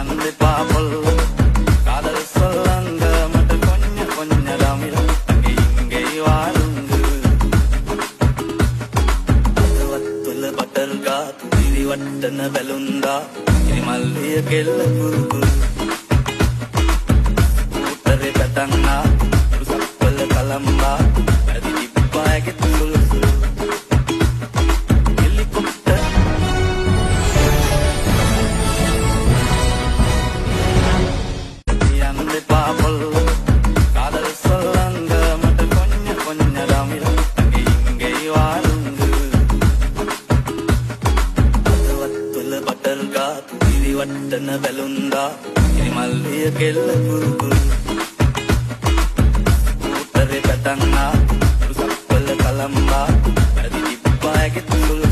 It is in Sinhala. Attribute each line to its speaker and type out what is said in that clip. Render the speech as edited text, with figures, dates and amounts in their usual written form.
Speaker 1: යන්නේ පාපොල් කාදල් සොල්ලංග මට කොඤ්ඤ කොඤ්ඤ ළමිල ගෙයි වාරුංග අතවත්වල බටර් ගාතු දිවි වට්ටන බැලුන්දා ඉරිමල්ලිය කෙල්ල කුරුකුරු උතරේ පටන්නා රුසක්වල කලම්බා වැඩි දිබ්බාගේ තුසුල් වට්ටන බැලුන්දා ඉරිමල්ලිය කෙල්ල කුරුකුරු උතරේ පටන්නා රුසක්වල කලම්බා වැඩි දිබ්බාගේ තුසුල්